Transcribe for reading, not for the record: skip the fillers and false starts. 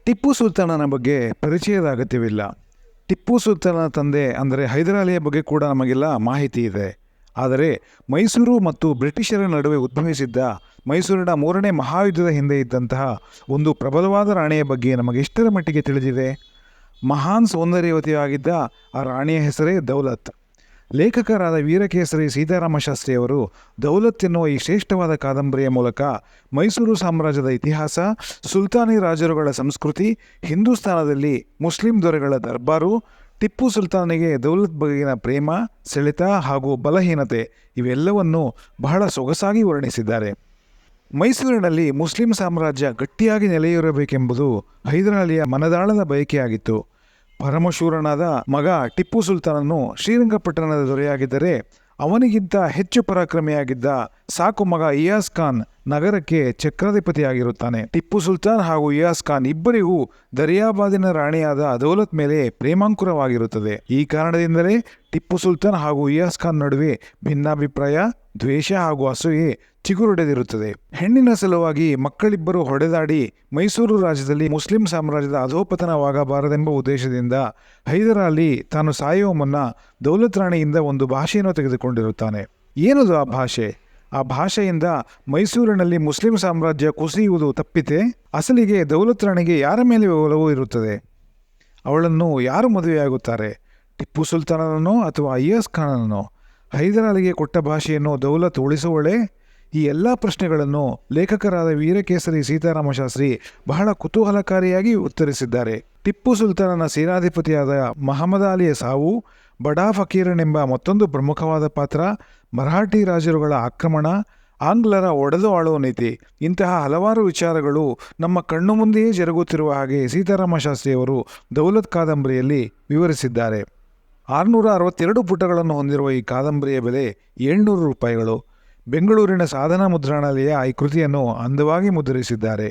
ಟಿಪ್ಪು ಸುಲ್ತಾನನ ಬಗ್ಗೆ ಪರಿಚಯದ ಅಗತ್ಯವಿಲ್ಲ. ಟಿಪ್ಪು ಸುಲ್ತಾನನ ತಂದೆ ಅಂದರೆ ಹೈದರಾಲಿಯ ಬಗ್ಗೆ ಕೂಡ ನಮಗೆಲ್ಲ ಮಾಹಿತಿ ಇದೆ. ಆದರೆ ಮೈಸೂರು ಮತ್ತು ಬ್ರಿಟಿಷರ ನಡುವೆ ಉದ್ಭವಿಸಿದ್ದ ಮೈಸೂರಿನ 3ನೇ ಮಹಾಯುದ್ಧದ ಹಿಂದೆ ಇದ್ದಂತಹ ಒಂದು ಪ್ರಬಲವಾದ ರಾಣಿಯ ಬಗ್ಗೆ ನಮಗೆ ಎಷ್ಟರ ಮಟ್ಟಿಗೆ ತಿಳಿದಿದೆ? ಮಹಾನ್ ಸೌಂದರ್ಯವತಿಯಾಗಿದ್ದ ಆ ರಾಣಿಯ ಹೆಸರೇ ದೌಲತ್. ಲೇಖಕರಾದ ವೀರಕೇಸರಿ ಸೀತಾರಾಮ ಶಾಸ್ತ್ರಿಯವರು ದೌಲತ್ ಎನ್ನುವ ಈ ಶ್ರೇಷ್ಠವಾದ ಕಾದಂಬರಿಯ ಮೂಲಕ ಮೈಸೂರು ಸಾಮ್ರಾಜ್ಯದ ಇತಿಹಾಸ, ಸುಲ್ತಾನಿ ರಾಜರುಗಳ ಸಂಸ್ಕೃತಿ, ಹಿಂದೂಸ್ತಾನದಲ್ಲಿ ಮುಸ್ಲಿಂ ದೊರೆಗಳ ದರ್ಬಾರು, ಟಿಪ್ಪು ಸುಲ್ತಾನಿಗೆ ದೌಲತ್ ಬಗೆಗಿನ ಪ್ರೇಮ, ಸೆಳೆತ ಹಾಗೂ ಬಲಹೀನತೆ ಇವೆಲ್ಲವನ್ನೂ ಬಹಳ ಸೊಗಸಾಗಿ ವರ್ಣಿಸಿದ್ದಾರೆ. ಮೈಸೂರಿನಲ್ಲಿ ಮುಸ್ಲಿಂ ಸಾಮ್ರಾಜ್ಯ ಗಟ್ಟಿಯಾಗಿ ನೆಲೆಯೂರಬೇಕೆಂಬುದು ಹೈದರಾಲಿಯ ಮನದಾಳದ ಬಯಕೆಯಾಗಿತ್ತು. ಪರಮಶೂರನಾದ ಮಗ ಟಿಪ್ಪು ಸುಲ್ತಾನನು ಶ್ರೀರಂಗಪಟ್ಟಣದ ದೊರೆಯಾಗಿದ್ದರೆ ಅವನಿಗಿಂತ ಹೆಚ್ಚು ಪರಾಕ್ರಮಿಯಾಗಿದ್ದ ಸಾಕು ಮಗ ಇಯಾಸ್ ಖಾನ್ ನಗರಕ್ಕೆ ಚಕ್ರಾಧಿಪತಿಯಾಗಿರುತ್ತಾನೆ. ಟಿಪ್ಪು ಸುಲ್ತಾನ್ ಹಾಗೂ ಇಯಾಸ್ ಖಾನ್ ಇಬ್ಬರಿಗೂ ದರಿಯಾಬಾದಿನ ರಾಣಿಯಾದ ದೌಲತ್ ಮೇಲೆ ಪ್ರೇಮಾಂಕುರವಾಗಿರುತ್ತದೆ. ಈ ಕಾರಣದಿಂದಲೇ ಟಿಪ್ಪು ಸುಲ್ತಾನ್ ಹಾಗೂ ಇಯಾಸ್ ಖಾನ್ ನಡುವೆ ಭಿನ್ನಾಭಿಪ್ರಾಯ, ದ್ವೇಷ ಹಾಗೂ ಅಸೂಯೆ ಚಿಗುರೊಡೆದಿರುತ್ತದೆ. ಹೆಣ್ಣಿನ ಸಲುವಾಗಿ ಮಕ್ಕಳಿಬ್ಬರು ಹೊಡೆದಾಡಿ ಮೈಸೂರು ರಾಜ್ಯದಲ್ಲಿ ಮುಸ್ಲಿಂ ಸಾಮ್ರಾಜ್ಯದ ಅಧೋಪತನವಾಗಬಾರದೆಂಬ ಉದ್ದೇಶದಿಂದ ಹೈದರಾಲಿ ತಾನು ಸಾಯುವ ಮುನ್ನ ದೌಲತ್ ರಾಣಿಯಿಂದ ಒಂದು ಭಾಷೆಯನ್ನು ತೆಗೆದುಕೊಂಡಿರುತ್ತಾನೆ. ಏನದು ಆ ಭಾಷೆ? ಆ ಭಾಷೆಯಿಂದ ಮೈಸೂರಿನಲ್ಲಿ ಮುಸ್ಲಿಂ ಸಾಮ್ರಾಜ್ಯ ಕುಸಿಯುವುದು ತಪ್ಪಿತೆ? ಅಸಲಿಗೆ ದೌಲತ್ ರಾಣಿಗೆ ಯಾರ ಮೇಲೆ ಒಲವು ಇರುತ್ತದೆ? ಅವಳನ್ನು ಯಾರು ಮದುವೆಯಾಗುತ್ತಾರೆ? ಟಿಪ್ಪು ಸುಲ್ತಾನನೋ ಅಥವಾ ಇಯಾಸ್ ಖಾನನೋ? ಹೈದರಾಲಿಗೆ ಕೊಟ್ಟ ಭಾಷೆಯನ್ನು ದೌಲತ್ ಉಳಿಸುವಳೇ? ಈ ಎಲ್ಲ ಪ್ರಶ್ನೆಗಳನ್ನು ಲೇಖಕರಾದ ವೀರಕೇಸರಿ ಸೀತಾರಾಮ ಶಾಸ್ತ್ರಿ ಬಹಳ ಕುತೂಹಲಕಾರಿಯಾಗಿ ಉತ್ತರಿಸಿದ್ದಾರೆ. ಟಿಪ್ಪು ಸುಲ್ತಾನನ ಸೇನಾಧಿಪತಿಯಾದ ಮಹಮ್ಮದ್ ಅಲಿಯ ಸಾವು, ಬಡಾ ಫಕೀರನೆಂಬ ಮತ್ತೊಂದು ಪ್ರಮುಖವಾದ ಪಾತ್ರ, ಮರಾಠಿ ರಾಜರುಗಳ ಆಕ್ರಮಣ, ಆಂಗ್ಲರ ಒಡೆದು ಆಳುವ ನೀತಿ, ಇಂತಹ ಹಲವಾರು ವಿಚಾರಗಳು ನಮ್ಮ ಕಣ್ಣು ಮುಂದೆಯೇ ಜರುಗುತ್ತಿರುವ ಹಾಗೆ ಸೀತಾರಾಮ ಶಾಸ್ತ್ರಿಯವರು ದೌಲತ್ ಕಾದಂಬರಿಯಲ್ಲಿ ವಿವರಿಸಿದ್ದಾರೆ. 662 ಪುಟಗಳನ್ನು ಹೊಂದಿರುವ ಈ ಕಾದಂಬರಿಯ ಬೆಲೆ 700 ರೂಪಾಯಿಗಳು. ಬೆಂಗಳೂರಿನ ಸಾಧನಾ ಮುದ್ರಣಾಲಯ ಈ ಕೃತಿಯನ್ನು ಅಂದವಾಗಿ ಮುದ್ರಿಸಿದ್ದಾರೆ.